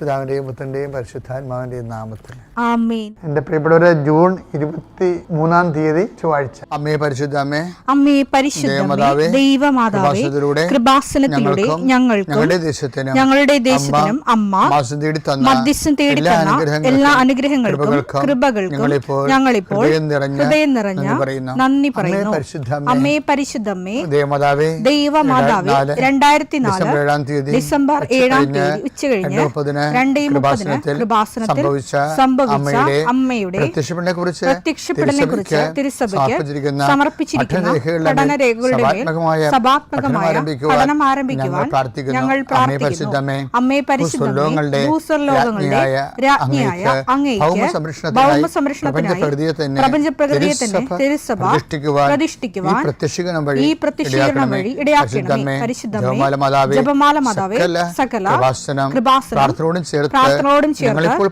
പിതാവിന്റെയും പുത്രന്റെയും പരിശുദ്ധാത്മാവിന്റെയും നാമത്തിൽ ആമേൻ. എന്റെ പ്രിയപ്പെട്ടവരെ, ജൂൺ 23 ചൊവ്വാഴ്ച. അമ്മേ പരിശുദ്ധ അമ്മേ, അമ്മേ പരിശുദ്ധമേ, ദൈവമാതാവേ, കൃപാസനത്തിലൂടെ ഞങ്ങൾക്കും ഞങ്ങളുടെ ദേശത്തിനും അമ്മ മധ്യസ്ഥം തേടി തന്ന എല്ലാ അനുഗ്രഹങ്ങൾക്കും കൃപകൾക്കും ഞങ്ങളിപ്പോൾ ഹൃദയം നിറഞ്ഞ നന്ദി പറയുന്നു. അമ്മേ പരിശുദ്ധമേ, ദൈവമാതാവേ, 2004 ഡിസംബർ 7 ഉച്ചകഴിഞ്ഞ് 2:30 കൃപാസനത്തിൽ സംഭവിച്ച അമ്മയുടെ പ്രത്യക്ഷപ്പെടലിനെക്കുറിച്ച് തിരുസഭയ്ക്ക് സമർപ്പിച്ചിരിക്കുന്ന പഠനരേഖകളുടെ മേൽ സഭാത്മകമായ പഠനം ആരംഭിക്കുവാൻ ഞങ്ങൾ പ്രാർത്ഥിക്കുന്നു. അമ്മേ പരിശുദ്ധമേ, ഭൂസ്വർലോകങ്ങളുടെ രാജ്ഞിയായ അങ്ങേയ്ക്ക് ഭൗമസംരക്ഷണത്തിനായി പ്രപഞ്ചപ്രകൃതിയെ തന്നെ തിരുസഭ പ്രതിഷ്ഠിക്കുവാൻ ഈ പ്രത്യക്ഷീകരണം വഴി ഇടയാക്കണമേ. പരിശുദ്ധമേ, ജപമാല മാതാവേ, സകല കൃപാസനം പ്രാർത്ഥനയോടും ചേർത്ത് ഞങ്ങളിപ്പോൾ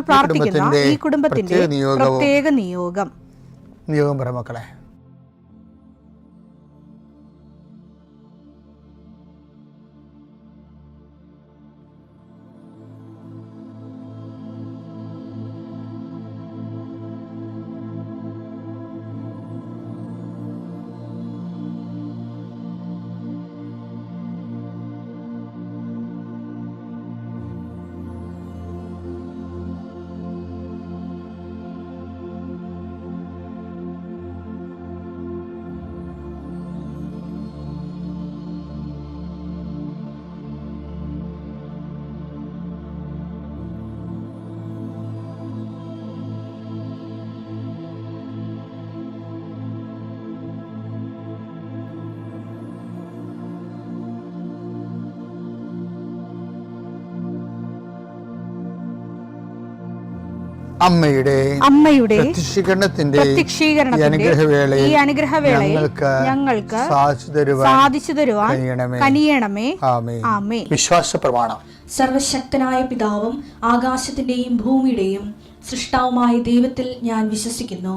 പ്രാർത്ഥിക്കുന്ന ഈ കുടുംബത്തിന്റെ പ്രത്യേക നിയോഗം പറ മക്കളെ. അമ്മയുടെ പ്രത്യക്ഷീകരണത്തിന്റെ ഈ അനുഗ്രഹവേളയിൽ ഞങ്ങൾക്ക് സാധിച്ചു തരുവാൻ കനിയണമേ. ആമേൻ. വിശ്വാസ പ്രമാണം. സർവശക്തനായ പിതാവും ആകാശത്തിന്റെയും ഭൂമിയുടെയും സൃഷ്ടാവുമായ ദൈവത്തിൽ ഞാൻ വിശ്വസിക്കുന്നു.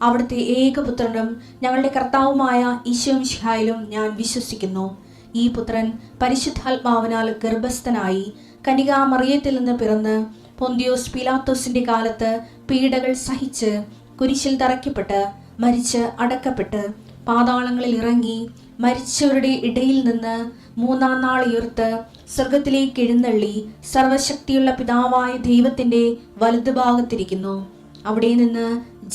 അവിടുത്തെ ഏകപുത്രനും ഞങ്ങളുടെ കർത്താവുമായ ഈശോമിശിഹായിലും ഞാൻ വിശ്വസിക്കുന്നു. ഈ പുത്രൻ പരിശുദ്ധാത്മാവിനാൽ ഗർഭസ്ഥനായി കന്യകാമറിയത്തിൽ നിന്ന് പിറന്ന് പൊന്തിയോസ് പീലാത്തോസിന്റെ കാലത്ത് പീഡകൾ സഹിച്ച് കുരിശിൽ തറയ്ക്കപ്പെട്ട് മരിച്ച് അടക്കപ്പെട്ട് പാതാളങ്ങളിൽ ഇറങ്ങി മരിച്ചവരുടെ ഇടയിൽ നിന്ന് 3-ാം നാൾ ഉയർത്ത് സ്വർഗത്തിലേക്ക് എഴുന്നള്ളി സർവശക്തിയുള്ള പിതാവായ ദൈവത്തിന്റെ വലതുഭാഗത്തിരിക്കുന്നു. അവിടെ നിന്ന്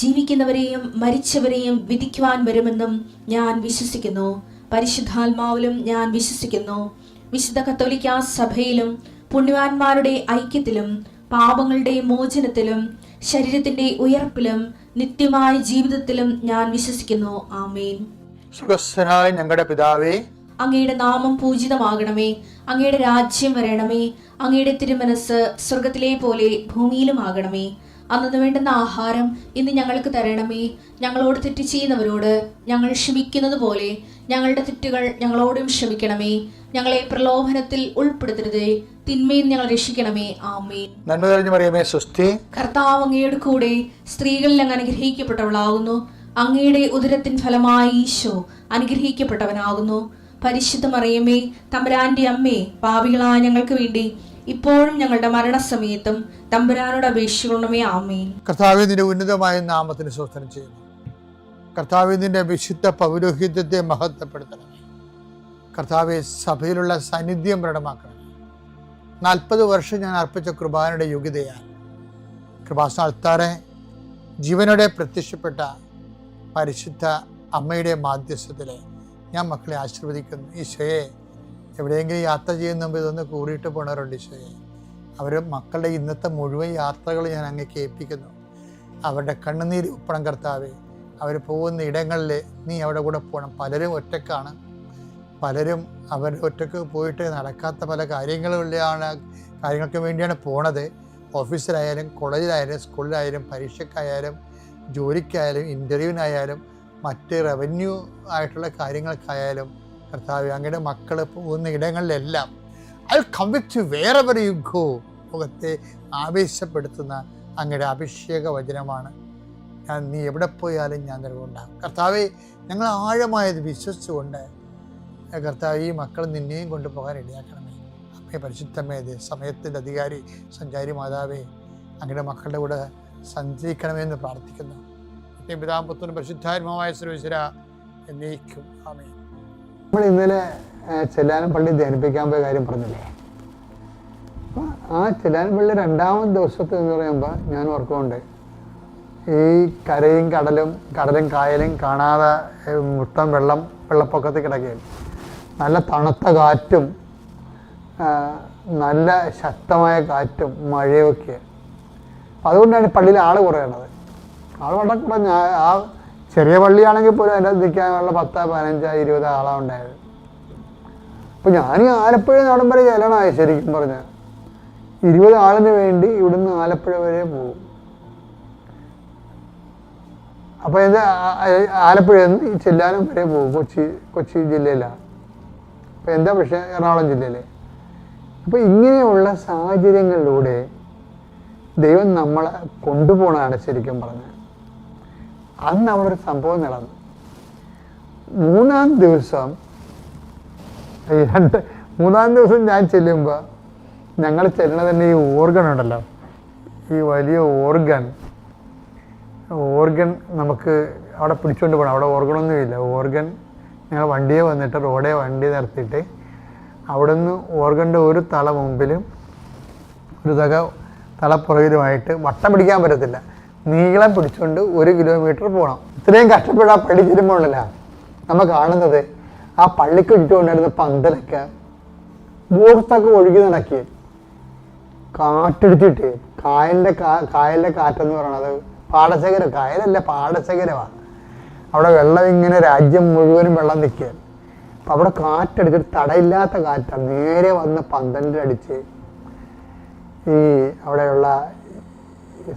ജീവിക്കുന്നവരെയും മരിച്ചവരെയും വിധിക്കുവാൻ വരുമെന്നും ഞാൻ വിശ്വസിക്കുന്നു. പരിശുദ്ധാത്മാവിലും ഞാൻ വിശ്വസിക്കുന്നു. വിശുദ്ധ കത്തോലിക്കാ സഭയിലും പുണ്യവാന്മാരുടെ ഐക്യത്തിലും പാപങ്ങളുടെ മോചനത്തിലും ശരീരത്തിന്റെ ഉയർപ്പിലും നിത്യമായ ജീവിതത്തിലും ഞാൻ വിശ്വസിക്കുന്നു. ആമേൻ. സുഖസ്ഥനായ ഞങ്ങളുടെ പിതാവേ, അങ്ങയുടെ നാമം പൂജിതമാകണമേ. അങ്ങയുടെ രാജ്യം വരണമേ. അങ്ങയുടെ തിരുമനസ് സ്വർഗത്തിലെ പോലെ ഭൂമിയിലും ആകണമേ. അന്നു വേണ്ടുന്ന ആഹാരം ഇന്ന് ഞങ്ങൾക്ക് തരണമേ. ഞങ്ങളോട് തെറ്റ് ചെയ്യുന്നവരോട് ഞങ്ങൾ ക്ഷമിക്കുന്നത് പോലെ ഞങ്ങളുടെ തെറ്റുകൾ ഞങ്ങളോടും ക്ഷമിക്കണമേ. ഞങ്ങളെ പ്രലോഭനത്തിൽ ഉൾപ്പെടുത്തരുതേ, തിന്മയിൽ ഞങ്ങൾ രക്ഷിക്കണമേ. ആമേൻ. നന്മ നിറഞ്ഞ മറിയമേ, സ്വസ്തി. കർത്താവ് അങ്ങയുടെ കൂടെ സ്ത്രീകളിൽ അങ്ങ് അനുഗ്രഹിക്കപ്പെട്ടവളാകുന്നു. അങ്ങയുടെ ഉദരത്തിൻ ഫലമായി ഈശോ അനുഗ്രഹിക്കപ്പെട്ടവനാകുന്നു. പരിശുദ്ധ മറിയമേ, തമ്പുരാന്റെ അമ്മേ, പാപികളായ ഞങ്ങൾക്ക് വേണ്ടി ഇപ്പോഴും ഞങ്ങളുടെ മരണസമയത്തും തമ്പുരാനോട് അപേക്ഷിക്കണമേ. ആമേൻ. കർത്താവേ, നിന്റെ ഉന്നതമായ നാമത്തിന് സ്തോത്രം ചെയ്യുന്നു. കർത്താവേ, നിന്റെ വിശുദ്ധ പൗരോഹിത്യത്തെ മഹത്വപ്പെടുത്തണമേ. കർത്താവെ, സഭയിലുള്ള സാന്നിധ്യം പ്രകടമാക്കണം. 40 വർഷം ഞാൻ അർപ്പിച്ച കൃപാനയുടെ യോഗ്യതയാൽ കൃപാസന അൾത്താറെ ജീവനോടെ പ്രത്യക്ഷപ്പെട്ട പരിശുദ്ധ അമ്മയുടെ മാധ്യസ്ഥത്തിലെ ഞാൻ മക്കളെ ആശീർവദിക്കുന്നു. ഈശോയെ, എവിടെയെങ്കിലും യാത്ര ചെയ്യുന്ന മുമ്പ് ഇതൊന്ന് കൂറിയിട്ട് പോണവരുണ്ട്. ഈശോയെ, അവർ മക്കളുടെ ഇന്നത്തെ മുഴുവൻ യാത്രകൾ ഞാൻ അങ്ങേക്ക് ഏൽപ്പിക്കുന്നു. അവരുടെ കണ്ണുനീര് ഉപ്പണം കർത്താവെ. അവർ പോകുന്ന ഇടങ്ങളിൽ നീ അവിടെ കൂടെ പോകണം. പലരും ഒറ്റക്കാണ്. പലരും അവർ ഒറ്റക്ക് പോയിട്ട് നടക്കാത്ത പല കാര്യങ്ങൾക്ക് വേണ്ടിയാണ് പോണത്. ഓഫീസിലായാലും കോളേജിലായാലും സ്കൂളിലായാലും പരീക്ഷയ്ക്കായാലും ജോലിക്കായാലും ഇൻ്റർവ്യൂവിനായാലും മറ്റ് റവന്യൂ ആയിട്ടുള്ള കാര്യങ്ങൾക്കായാലും കർത്താവ് അങ്ങയുടെ മക്കൾ പോകുന്ന ഇടങ്ങളിലെല്ലാം I come with you wherever you go. മുഖത്തെ ആവേശപ്പെടുത്തുന്ന അങ്ങയുടെ അഭിഷേക വചനമാണ്. നീ എവിടെ പോയാലും ഞാൻ നിലകൊണ്ടാകും. കർത്താവെ, ഞങ്ങൾ ആഴമായത് വിശ്വസിച്ചുകൊണ്ട് കർത്താവ് ഈ മക്കൾ നിന്നെയും കൊണ്ടുപോകാൻ ഇടയാക്കണമേ. പരിശുദ്ധമേ, സമയത്തിൻ്റെ അധികാരി സഞ്ചാരി മാതാവേ, അങ്ങയുടെ മക്കളുടെ കൂടെ സഞ്ചരിക്കണമെന്ന് പ്രാർത്ഥിക്കുന്നു. പിതാവും പുത്രനും പരിശുദ്ധാത്മാവായ സർവ്വേശ്വര എന്നേക്കും ആമേൻ. നമ്മൾ ഇന്നലെ ചെല്ലാനം പള്ളി ധ്യാനിപ്പിക്കാൻ പോയ കാര്യം പറഞ്ഞില്ലേ? ആ ചെല്ലാനം പള്ളി 2ാമത്തെ ദിവസത്തെ എന്ന് പറയുമ്പോൾ ഞാൻ ഓർക്കുന്നുണ്ട്, ഈ കരയും കടലും കായലും കാണാതെ മൊത്തം വെള്ളപ്പൊക്കത്തിൽ കിടക്കുകയാണ്. നല്ല തണുത്ത കാറ്റും നല്ല ശക്തമായ കാറ്റും മഴയൊക്കെ. അതുകൊണ്ടാണ് പള്ളിയിൽ ആൾ കുറയണത്. ആൾ വളരെ കുറഞ്ഞ, ആ ചെറിയ പള്ളിയാണെങ്കിൽ പോലും അതിൻ്റെ നിൽക്കാനുള്ള 10, 15, 20 ആളാണ് ഉണ്ടായത്. അപ്പോൾ ഞാൻ ആലപ്പുഴ നാടൻ വരെ ചെല്ലണമായി ശരിക്കും പറഞ്ഞാൽ 20 ആളിന് വേണ്ടി ഇവിടുന്ന് ആലപ്പുഴ വരെ പോകും. അപ്പോൾ ഇത് ആലപ്പുഴയിൽ നിന്ന് ഈ ചെല്ലാനം വരെ പോകും. കൊച്ചി ജില്ലയിലാണ്. അപ്പോൾ എന്താ പക്ഷേ എറണാകുളം ജില്ലയിലെ. അപ്പോൾ ഇങ്ങനെയുള്ള സാഹചര്യങ്ങളിലൂടെ ദൈവം നമ്മളെ കൊണ്ടുപോകണതാണ് ശരിക്കും പറഞ്ഞത്. അന്ന് അവിടെ ഒരു സംഭവം നടന്നു. 3-ാം ദിവസം ഞാൻ ചെല്ലുമ്പോൾ ഞങ്ങൾ ചെല്ലണത് തന്നെ ഈ ഓർഗൺ ഉണ്ടല്ലോ, ഈ വലിയ ഓർഗൺ നമുക്ക് അവിടെ പിടിച്ചുകൊണ്ട് പോകണം. അവിടെ ഓർഗണൊന്നുമില്ല. ഓർഗൺ ഞങ്ങൾ വണ്ടിയെ വന്നിട്ട് വണ്ടി നിർത്തിയിട്ട് അവിടെ നിന്ന് ഓർഗൻ്റെ ഒരു തല മുമ്പിലും ഒരു തല പുറകിലുമായിട്ട് വട്ടം പിടിക്കാൻ പറ്റത്തില്ല, നീളം പിടിച്ചുകൊണ്ട് 1 കിലോമീറ്റർ പോകണം. ഇത്രയും കഷ്ടപ്പെട്ട് ആ പള്ളി ചെല്ലുമ്പോഴല്ല നമ്മൾ കാണുന്നത് ആ പള്ളിക്ക് ചുറ്റുകൊണ്ടിരുന്ന പന്തലൊക്കെ ബോർത്തൊക്കെ ഒഴുകി നടക്കി കാറ്റടിച്ചിട്ട് കായലിൻ്റെ കാറ്റെന്ന് പറയണത് പാടശേഖരം, കായലല്ല പാടശേഖരമാണ്. അവിടെ വെള്ളം ഇങ്ങനെ രാജ്യം മുഴുവനും വെള്ളം നിൽക്കുക. അപ്പം അവിടെ കാറ്റടിച്ചിട്ട് തടയില്ലാത്ത കാറ്റാണ് നേരെ വന്ന് പന്തലിലടിച്ച് ഈ അവിടെയുള്ള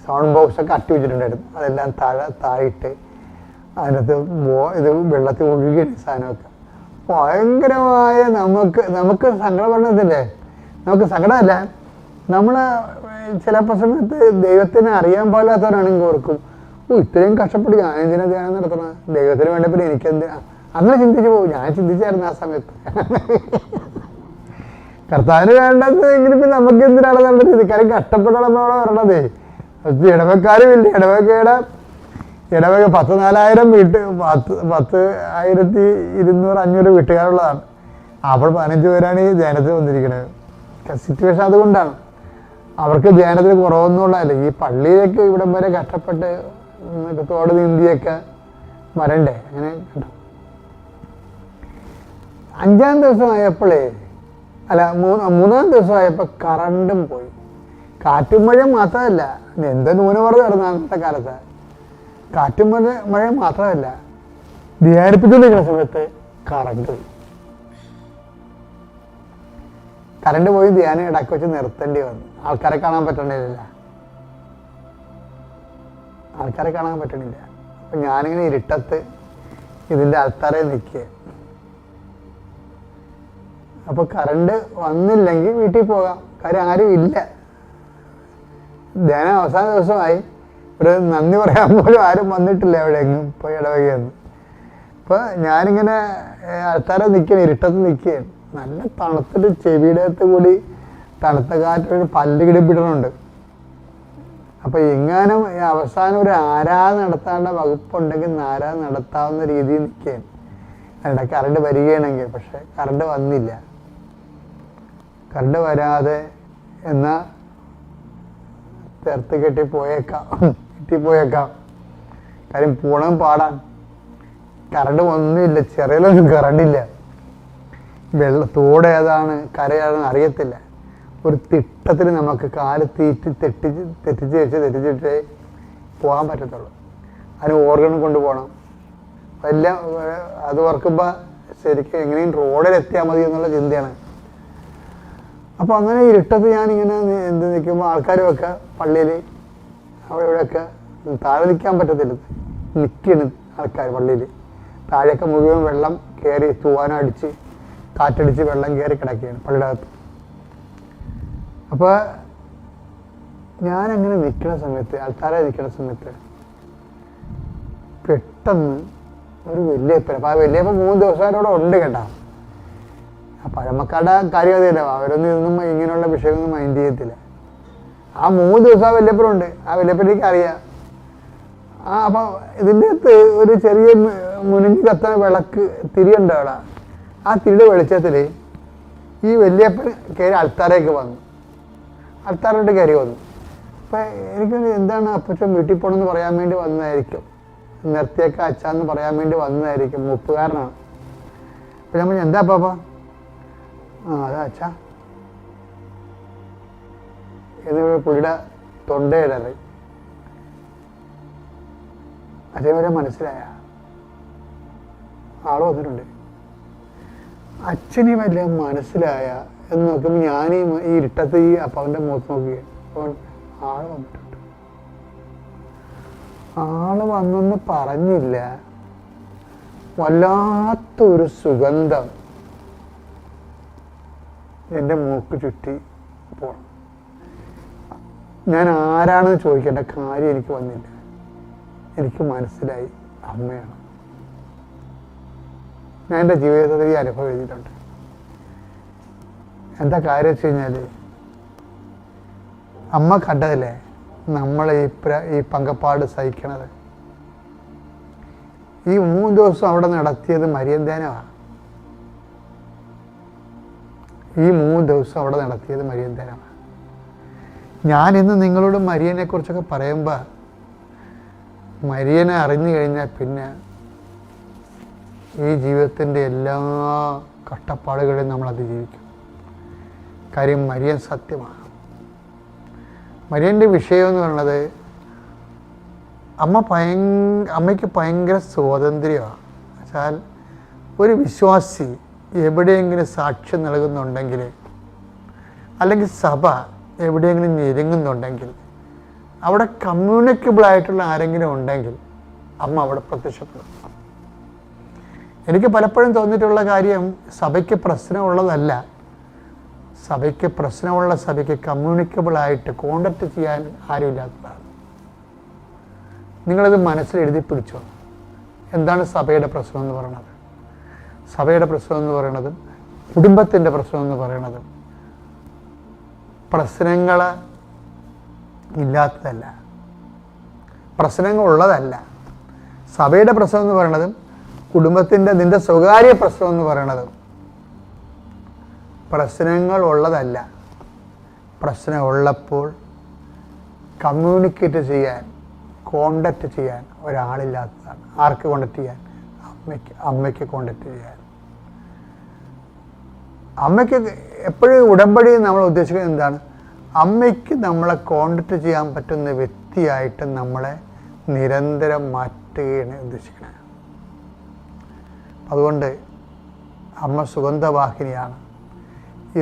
സൗണ്ട് ബോക്സൊക്കെ അട്ടി വെച്ചിട്ടുണ്ടായിരുന്നു. അതെല്ലാം താഴിട്ട് അതിനകത്ത് ഇത് വെള്ളത്തിൽ ഒഴുകിയാണ് സാധനമൊക്കെ. ഭയങ്കരമായ നമുക്ക് സങ്കടം പറഞ്ഞതില്ലേ, നമുക്ക് സങ്കടമല്ല, നമ്മൾ ചിലപ്പോൾ സമയത്ത് ദൈവത്തിനെ അറിയാൻ പാടില്ലാത്തവരാണെങ്കിൽ ഓർക്കും, ഇത്രയും കഷ്ടപ്പെട്ട് ഞാൻ എന്തിനാ ധ്യാനം നടത്തണം, ദൈവത്തിന് വേണ്ടപ്പോൾ എനിക്കെന്തിനാ, അങ്ങനെ ചിന്തിച്ചു പോകും. ഞാൻ ചിന്തിച്ചായിരുന്നു ആ സമയത്ത്. കർത്താവിന് വേണ്ടത് എങ്കിലും ഇപ്പം നമുക്ക് എന്തിനാണ് നല്ല രീതി, കാര്യം കഷ്ടപ്പെട്ടാണ് നമ്മളവിടെ വരണതേ. ഇടവക്കാരും ഇല്ല, ഇടവക 14,000 10,200-500 വീട്ടുകാരുള്ളതാണ്. അപ്പോൾ 15 പേരാണ് ഈ ധ്യാനത്തിൽ വന്നിരിക്കുന്നത്. സിറ്റുവേഷൻ അതുകൊണ്ടാണ്. അവർക്ക് ധ്യാനത്തിന് കുറവൊന്നുമുള്ളതല്ല. ഈ പള്ളിയിലേക്ക് ഇവിടം വരെ കഷ്ടപ്പെട്ട് തോട് നീന്തിയൊക്കെ വരണ്ടേ. അങ്ങനെ കേട്ടോ. 5-ാം ദിവസമായപ്പോഴേ മൂന്നാം ദിവസമായപ്പോൾ കറണ്ടും പോയി. കാറ്റും മഴയും മാത്രമല്ല, എന്ത് ന്യൂനമർദ്ദം കിടന്ന അന്നത്തെ കാലത്ത്. കാറ്റും മഴയും മാത്രമല്ല, ധ്യാനിപ്പിച്ചുകൊണ്ടിരിക്കുന്ന സമയത്ത് കറണ്ട് പോയി ധ്യാനം ഇടയ്ക്ക് വെച്ച് നിർത്തേണ്ടി വന്നു. ആൾക്കാരെ കാണാൻ പറ്റണില്ല. അപ്പം ഞാനിങ്ങനെ ഇരുട്ടത്ത് ഇതിൻ്റെ ആൾക്കാരെ നിൽക്കുക. അപ്പോൾ കറണ്ട് വന്നില്ലെങ്കിൽ വീട്ടിൽ പോകാം, കാര്യം ആരും ഇല്ല. ധ്യാനം അവസാന ദിവസമായി, ഒരു നന്ദി പറയാൻ പോലും ആരും വന്നിട്ടില്ല എവിടെയെങ്കിലും പോയി ഇടവകയെന്ന്. അപ്പോൾ ഞാനിങ്ങനെ ആൾക്കാരെ നിൽക്കുകയാണ്, ഇരുട്ടത്ത് നിൽക്കുകയാണ്. നല്ല തണുത്തിട്ട് ചെവിയുടെ അകത്ത് കൂടി തണുത്ത കാറ്റ് പല്ല് കിടിപ്പിടുന്നുണ്ട്. അപ്പോൾ എങ്ങാനും അവസാനം ഒരു ആരാധന നടത്താനുള്ള വകുപ്പുണ്ടെങ്കിൽ ആരാധന നടത്താവുന്ന രീതിയിൽ നിൽക്കുകയാണ്. അതിൻ്റെ കറണ്ട് വരികയാണെങ്കിൽ. പക്ഷെ കറണ്ട് വന്നില്ല. കറണ്ട് വരാതെ എന്നാൽ ചേർത്ത് കെട്ടിപ്പോയേക്കാം. കാര്യം പോണം പാടാൻ. കറണ്ട് ഒന്നുമില്ല, ചെറിയൊന്നും കറണ്ടില്ല. തോട് ഏതാണ് കരയേതാണെന്ന് അറിയത്തില്ല. ഒരു തിട്ടത്തിൽ നമുക്ക് കാല് തെറ്റിച്ചിട്ടേ പോകാൻ പറ്റത്തുള്ളൂ. അതിന് ഓർഗൺ കൊണ്ടുപോകണം. എല്ലാം അത് ഓർക്കുമ്പോൾ ശരിക്കും എങ്ങനെയും റോഡിലെത്തിയാൽ മതി എന്നുള്ള ചിന്തയാണ്. അപ്പോൾ അങ്ങനെ ഇരുട്ടത്ത് ഞാനിങ്ങനെ നിൽക്കുമ്പോൾ ആൾക്കാരുമൊക്കെ പള്ളിയിൽ അവിടെ ഇവിടെയൊക്കെ താഴെ നിൽക്കാൻ പറ്റത്തില്ല, നിൽക്കണം ആൾക്കാർ പള്ളിയിൽ. താഴെയൊക്കെ മുഴുവൻ വെള്ളം കയറി തൂവാനടിച്ച് കാറ്റടിച്ച് വെള്ളം കയറി കിടക്കുകയാണ് പള്ളിയുടെ അകത്ത്. അപ്പോൾ ഞാനങ്ങനെ നിൽക്കുന്ന സമയത്ത്, ആൾക്കാരെ നിൽക്കുന്ന സമയത്ത് പെട്ടെന്ന് ഒരു വല്യപ്പൻ, അപ്പോൾ ആ വല്യപ്പൻ 3 ദിവസം അവിടെ ഉണ്ട് കേട്ടോ. പഴമക്കാരുടെ കാര്യം അതല്ല, അവരൊന്നും ഇതൊന്നും ഇങ്ങനെയുള്ള വിഷയമൊന്നും മൈൻഡ് ചെയ്യത്തില്ല. ആ 3 ദിവസം ആ വല്യപ്പനുണ്ട്, ആ വല്യപ്പനേക്ക് അറിയാം. അപ്പം ഇതിൻ്റെ അകത്ത് ഒരു ചെറിയ മുനിഞ്ഞ് കത്തുന്ന വിളക്ക് തിരിയുണ്ട് അവിടെ. ആ തിരിയുടെ വെളിച്ചത്തിൽ ഈ വല്യപ്പൻ കയറി അൾത്താരേക്ക് വന്നു, അൾത്താരോട്ട് കയറി വന്നു. അപ്പം എനിക്ക് എന്താണ് അപ്പച്ചൻ വീട്ടിൽ പോകണമെന്ന് പറയാൻ വേണ്ടി വന്നതായിരിക്കും, നിർത്തിയൊക്കെ അച്ഛാന്ന് പറയാൻ വേണ്ടി വന്നതായിരിക്കും, മുപ്പുകാരനാണ്. അപ്പം ഞാൻ പറഞ്ഞു, എന്താ പാപ്പ? അതാ അച്ഛാ എന്ന് പുള്ളിയുടെ തൊണ്ടയിടറി. അതേപോലെ മനസ്സിലായ ആള് വന്നിട്ടുണ്ട്. അച്ഛനെ വല്ല മനസ്സിലായ എന്ന് നോക്കുമ്പോൾ ഞാൻ ഈ ഇരുട്ടത്ത് ഈ അപ്പാവൻ്റെ മുഖത്ത് നോക്കി, അപ്പോൾ ആള് വന്നിട്ടുണ്ട്. ആള് വന്നെന്ന് പറഞ്ഞില്ല, വല്ലാത്തൊരു സുഗന്ധം എൻ്റെ മൂക്ക് ചുറ്റി പോണം. ഞാൻ ആരാണെന്ന് ചോദിക്കേണ്ട കാര്യം എനിക്ക് വന്നില്ല. എനിക്ക് മനസ്സിലായി അമ്മയാണ്. ഞാൻ എൻ്റെ ജീവിതത്തിൽ ഈ അനുഭവം എഴുതിയിട്ടുണ്ട്. എന്താ കാര്യം വെച്ച് കഴിഞ്ഞാൽ, അമ്മ കണ്ടതല്ലേ നമ്മൾ ഈ പങ്കപ്പാട് സഹിക്കണത്. ഈ 3 ദിവസം അവിടെ നടത്തിയത് മരിയന്തേനമാണ്. ഈ 3 ദിവസം അവിടെ നടത്തിയത് മരിയന്തേനമാണ്. ഞാനിന്ന് നിങ്ങളോട് മരിയനെ കുറിച്ചൊക്കെ പറയുമ്പോൾ, മരിയനെ അറിഞ്ഞു കഴിഞ്ഞാൽ പിന്നെ ഈ ജീവിതത്തിൻ്റെ എല്ലാ കഷ്ടപ്പാടുകളെയും നമ്മൾ അതിജീവിക്കും. കാര്യം മരിയൻ സത്യമാണ്. മരിയൻ്റെ വിഷയം എന്ന് പറയുന്നത്, അമ്മയ്ക്ക് ഭയങ്കര സ്വാതന്ത്ര്യമാണ്. വെച്ചാൽ ഒരു വിശ്വാസി എവിടെയെങ്കിലും സാക്ഷ്യം നൽകുന്നുണ്ടെങ്കിൽ, അല്ലെങ്കിൽ സഭ എവിടെയെങ്കിലും ഞെരുങ്ങുന്നുണ്ടെങ്കിൽ, അവിടെ കമ്മ്യൂണിക്കബിളായിട്ടുള്ള ആരെങ്കിലും ഉണ്ടെങ്കിൽ അമ്മ അവിടെ പ്രത്യക്ഷപ്പെടും. എനിക്ക് പലപ്പോഴും തോന്നിയിട്ടുള്ള കാര്യം, സഭയ്ക്ക് പ്രശ്നമുള്ളതല്ല, സഭയ്ക്ക് കമ്മ്യൂണിക്കബിളായിട്ട് കോണ്ടാക്ട് ചെയ്യാൻ ആരുമില്ലാത്തതാണ്. നിങ്ങളിത് മനസ്സിൽ എഴുതി പിടിച്ചോ. എന്താണ് സഭയുടെ പ്രശ്നം എന്ന് പറയുന്നത്? സഭയുടെ പ്രശ്നം എന്ന് പറയുന്നതും കുടുംബത്തിൻ്റെ പ്രശ്നം എന്ന് പറയുന്നതും പ്രശ്നങ്ങൾ ഇല്ലാത്തതല്ല, പ്രശ്നങ്ങളുള്ളതല്ല. സഭയുടെ പ്രശ്നം എന്ന് പറയുന്നതും കുടുംബത്തിൻ്റെ നിൻ്റെ സ്വകാര്യ പ്രശ്നം എന്ന് പറയുന്നതും പ്രശ്നങ്ങൾ ഉള്ളതല്ല. പ്രശ്നമുള്ളപ്പോൾ കമ്മ്യൂണിക്കേറ്റ് ചെയ്യാൻ, കോണ്ടാക്റ്റ് ചെയ്യാൻ ഒരാളില്ലാത്തതാണ്. ആർക്ക് കോണ്ടാക്ട് ചെയ്യാൻ? അമ്മയ്ക്ക് കോണ്ടാക്ട് ചെയ്യാൻ. അമ്മയ്ക്ക് എപ്പോഴും ഉടമ്പടി നമ്മൾ ഉദ്ദേശിക്കുന്നത് എന്താണ്? അമ്മയ്ക്ക് നമ്മളെ കോണ്ടാക്ട് ചെയ്യാൻ പറ്റുന്ന വ്യക്തിയായിട്ട് നമ്മളെ നിരന്തരം മാറ്റുകയാണ് ഉദ്ദേശിക്കുന്നത്. അതുകൊണ്ട് അമ്മ സുഗന്ധവാഹിനിയാണ്.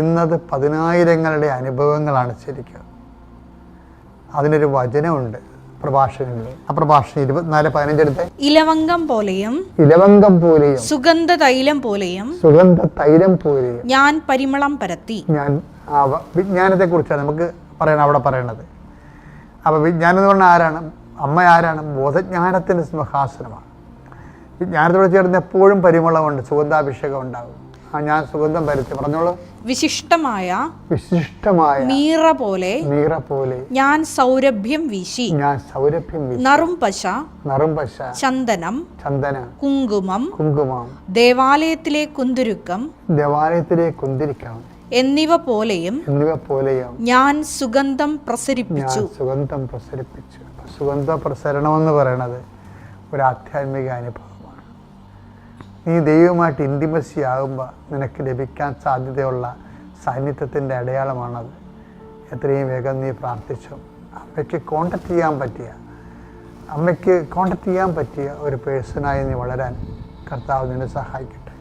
ഇന്നത് 10,000ങ്ങളുടെ അനുഭവങ്ങളാണ് ശരിക്കും. അതിനൊരു വചനമുണ്ട് പ്രഭാഷകനിൽ. ആ പ്രഭാഷണം 24:15 എടുത്ത്, ഇലവങ്കം പോലെയും സുഗന്ധ തൈലം പോലെയും ഞാൻ പരിമളം പരത്തി. ഞാൻ വിജ്ഞാനത്തെ കുറിച്ചാണ് നമുക്ക് പറയണം അവിടെ പറയണത്. അപ്പൊ വിജ്ഞാനം എന്ന് പറഞ്ഞാൽ ആരാണ്? അമ്മ ആരാണ്? ബോധജ്ഞാനത്തിന്റെ സിംഹാസനമാണ്. വിജ്ഞാനത്തോട് ചേർന്ന് എപ്പോഴും പരിമളമുണ്ട്, സുഗന്ധാഭിഷേകം ഉണ്ടാകും. ഞാൻ സുഗന്ധം പരത്തി. പറഞ്ഞോളൂ. വിശിഷ്ടമായ മീറ പോലെ ഞാൻ സൗരഭ്യം വീശി. നറുംപശ ചന്ദനം കുങ്കുമം ദേവാലയത്തിലെ കുന്തുരുക്കം എന്നിവ പോലെയും ഞാൻ സുഗന്ധം പ്രസരിപ്പിച്ചു. സുഗന്ധ പ്രസരണം എന്ന് പറയുന്നത് ഒരു ആധ്യാത്മിക അനുഭവമാണ്. നീ ദൈവമായിട്ട് ഇൻറ്റിമസി ആകുമ്പോൾ നിനക്ക് ലഭിക്കാൻ സാധ്യതയുള്ള സാന്നിധ്യത്തിൻ്റെ അടയാളമാണത്. എത്രയും വേഗം നീ പ്രാർത്ഥിച്ചു. അമ്മയ്ക്ക് കോണ്ടാക്ട് ചെയ്യാൻ പറ്റിയ ഒരു പേഴ്സണായി നീ വളരാൻ കർത്താവ് നിന്നെ സഹായിക്കട്ടെ.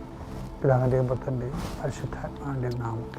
പിതാവിൻ്റെയും പുത്രൻ്റെയും പരിശുദ്ധാത്മാവിൻ്റെയും നാമത്തിൽ.